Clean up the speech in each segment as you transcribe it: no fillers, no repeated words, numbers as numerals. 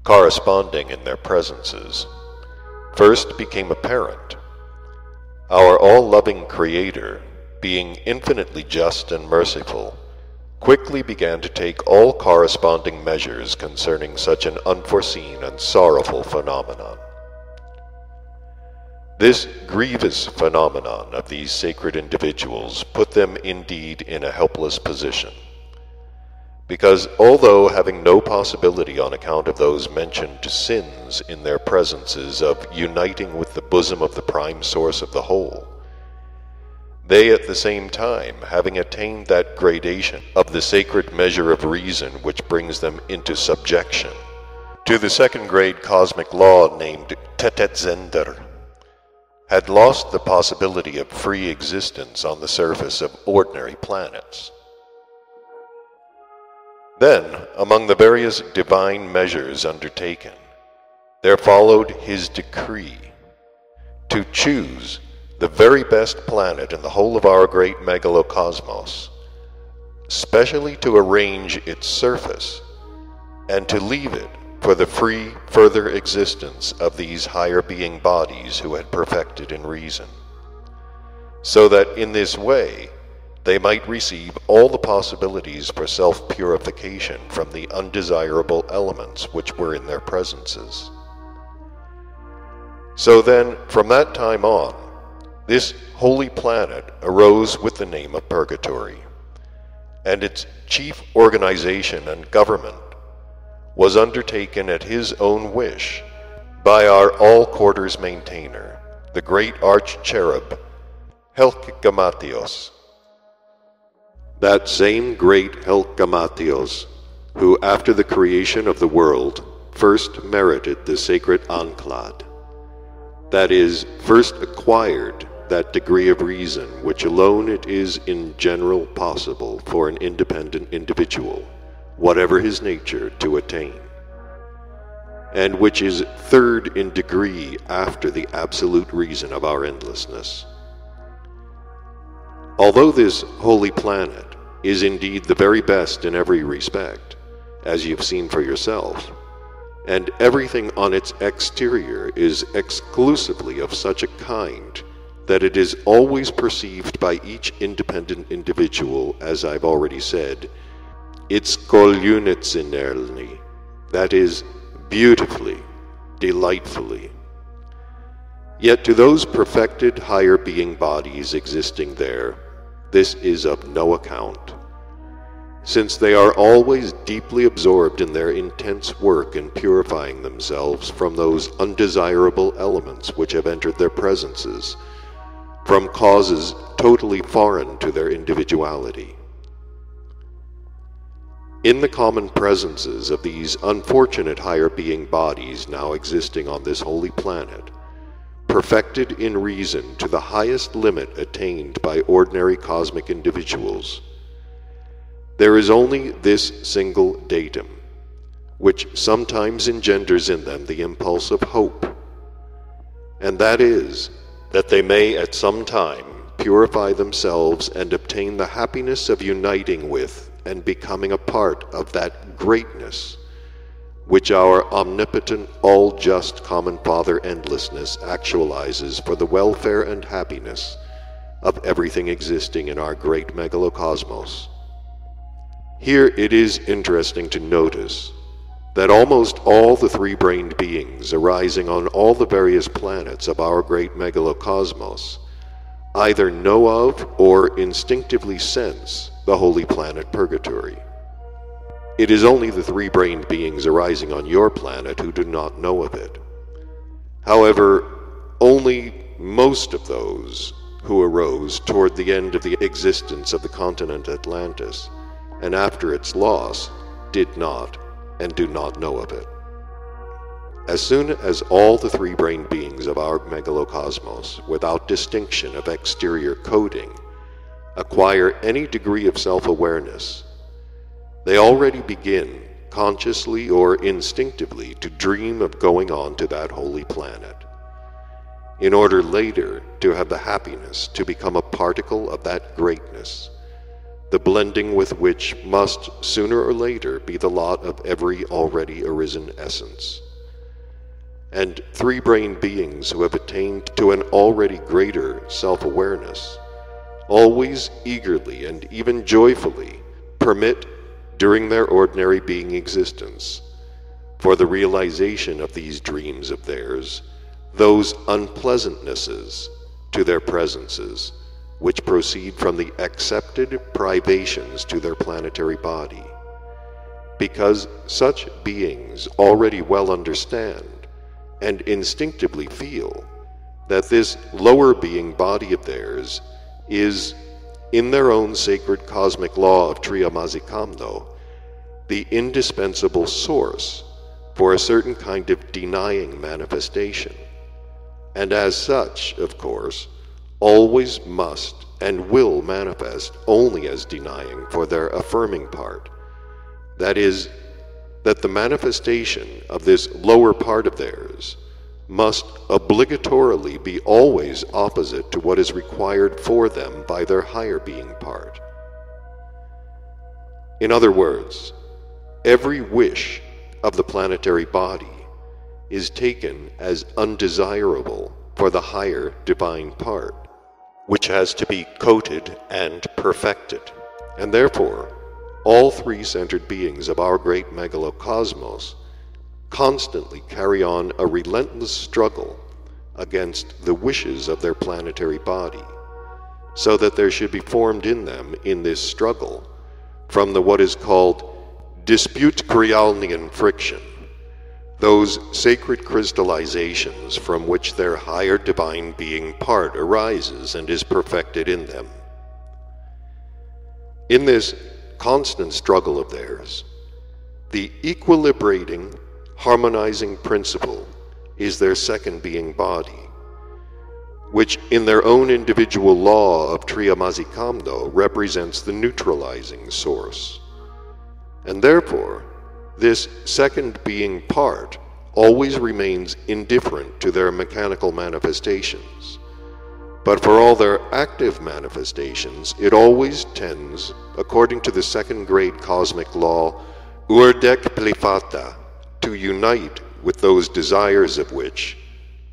corresponding in their presences, first became apparent. Our all-loving Creator, being infinitely just and merciful, quickly began to take all corresponding measures concerning such an unforeseen and sorrowful phenomenon. This grievous phenomenon of these sacred individuals put them indeed in a helpless position, because although having no possibility on account of those mentioned sins in their presences of uniting with the bosom of the prime source of the whole, they at the same time, having attained that gradation of the sacred measure of reason which brings them into subjection to the second grade cosmic law named Tetetzender, had lost the possibility of free existence on the surface of ordinary planets. Then, among the various divine measures undertaken, there followed his decree to choose the very best planet in the whole of our great megalocosmos, specially to arrange its surface, and to leave it for the free further existence of these higher being bodies who had perfected in reason, so that in this way they might receive all the possibilities for self-purification from the undesirable elements which were in their presences. So then, from that time on, this holy planet arose with the name of Purgatory, and its chief organization and government was undertaken at his own wish by our all-quarters maintainer, the great arch-cherub, Helkgamatios. That same great Helkgamatios, who after the creation of the world first merited the sacred Anklad, that is, first acquired that degree of reason which alone it is in general possible for an independent individual, whatever his nature, to attain, and which is third in degree after the absolute reason of our endlessness. Although this holy planet is indeed the very best in every respect, as you've seen for yourself, and everything on its exterior is exclusively of such a kind that it is always perceived by each independent individual, as I've already said, its kolunitsinelni, that is, beautifully, delightfully. Yet to those perfected higher being bodies existing there, this is of no account, since they are always deeply absorbed in their intense work in purifying themselves from those undesirable elements which have entered their presences, from causes totally foreign to their individuality. In the common presences of these unfortunate higher being bodies now existing on this holy planet, perfected in reason to the highest limit attained by ordinary cosmic individuals, there is only this single datum, which sometimes engenders in them the impulse of hope, and that is, that they may at some time purify themselves and obtain the happiness of uniting with and becoming a part of that greatness which our omnipotent, all-just common Father Endlessness actualizes for the welfare and happiness of everything existing in our great megalocosmos. Here it is interesting to notice that almost all the three-brained beings arising on all the various planets of our great megalocosmos either know of or instinctively sense the holy planet Purgatory. It is only the three-brained beings arising on your planet who do not know of it. However, only most of those who arose toward the end of the existence of the continent Atlantis and after its loss did not and do not know of it. As soon as all the three-brained beings of our megalocosmos, without distinction of exterior coding, acquire any degree of self-awareness, they already begin, consciously or instinctively, to dream of going on to that holy planet, in order later to have the happiness to become a particle of that greatness, the blending with which must sooner or later be the lot of every already arisen essence. And three-brained beings who have attained to an already greater self-awareness always eagerly and even joyfully permit, during their ordinary being existence, for the realization of these dreams of theirs, those unpleasantnesses to their presences which proceed from the accepted privations to their planetary body, because such beings already well understand and instinctively feel that this lower being body of theirs is, in their own sacred cosmic law of Triamazikamno, the indispensable source for a certain kind of denying manifestation, and as such, of course, always must and will manifest only as denying for their affirming part. That is, that the manifestation of this lower part of theirs must obligatorily be always opposite to what is required for them by their higher being part. In other words, every wish of the planetary body is taken as undesirable for the higher divine part, which has to be coated and perfected, and therefore all three-centered beings of our great megalocosmos constantly carry on a relentless struggle against the wishes of their planetary body, so that there should be formed in them, in this struggle, from the what is called dispute Kryalnian friction, those sacred crystallizations from which their higher divine being part arises and is perfected in them. In this constant struggle of theirs, the equilibrating, harmonizing principle is their second being body, which in their own individual law of Triamazikamno represents the neutralizing source. And therefore, this second being part always remains indifferent to their mechanical manifestations. But for all their active manifestations, it always tends, according to the second grade cosmic law, Urdek Plifata, to unite with those desires of which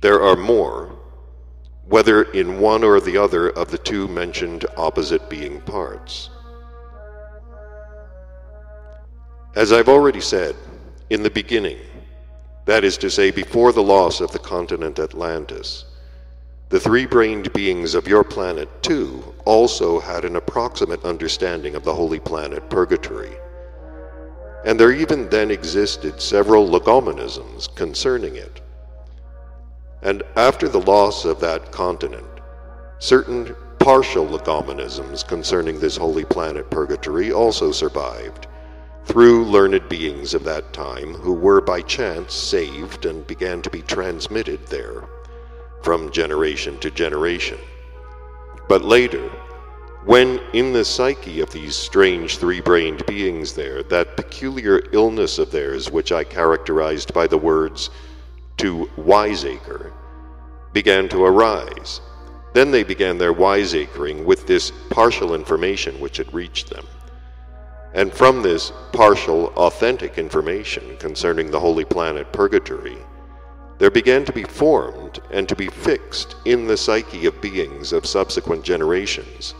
there are more, whether in one or the other of the two mentioned opposite being parts. As I've already said, in the beginning, that is to say before the loss of the continent Atlantis, the three-brained beings of your planet, too, also had an approximate understanding of the holy planet Purgatory. And there even then existed several legomenisms concerning it. And after the loss of that continent, certain partial legomenisms concerning this holy planet Purgatory also survived, through learned beings of that time who were by chance saved and began to be transmitted there from generation to generation. But later, when in the psyche of these strange three-brained beings there, that peculiar illness of theirs which I characterized by the words to wiseacre began to arise, then they began their wiseacring with this partial information which had reached them. And from this partial, authentic information concerning the holy planet Purgatory, there began to be formed and to be fixed in the psyche of beings of subsequent generations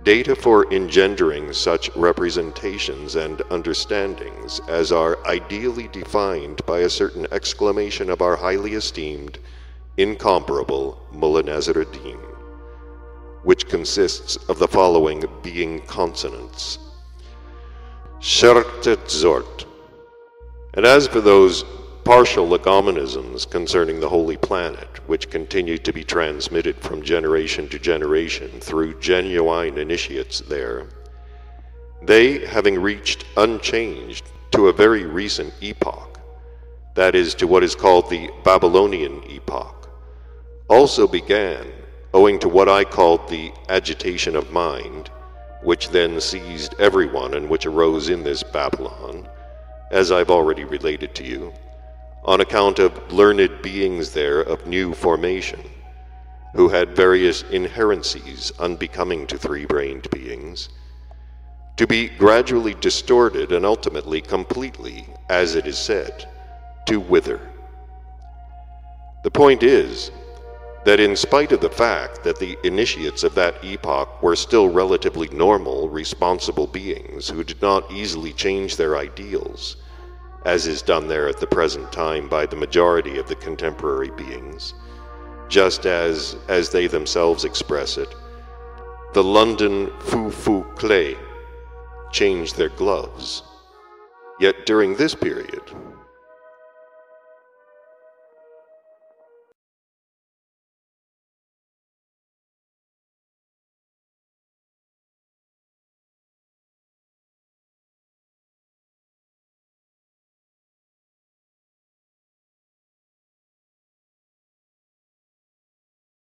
data for engendering such representations and understandings as are ideally defined by a certain exclamation of our highly esteemed, incomparable Mulla-Nasr-Ad-Din, which consists of the following being consonants: Shertet Zort. And as for those partial legomenisms concerning the holy planet, which continued to be transmitted from generation to generation through genuine initiates there, they, having reached unchanged to a very recent epoch, that is, to what is called the Babylonian epoch, also began, owing to what I called the agitation of mind, which then seized everyone and which arose in this Babylon, as I've already related to you, on account of learned beings there of new formation, who had various inherencies unbecoming to three-brained beings, to be gradually distorted and ultimately completely, as it is said, to wither. The point is that in spite of the fact that the initiates of that epoch were still relatively normal, responsible beings who did not easily change their ideals, as is done there at the present time by the majority of the contemporary beings, just as they themselves express it, the London foo-foo clay changed their gloves. Yet during this period,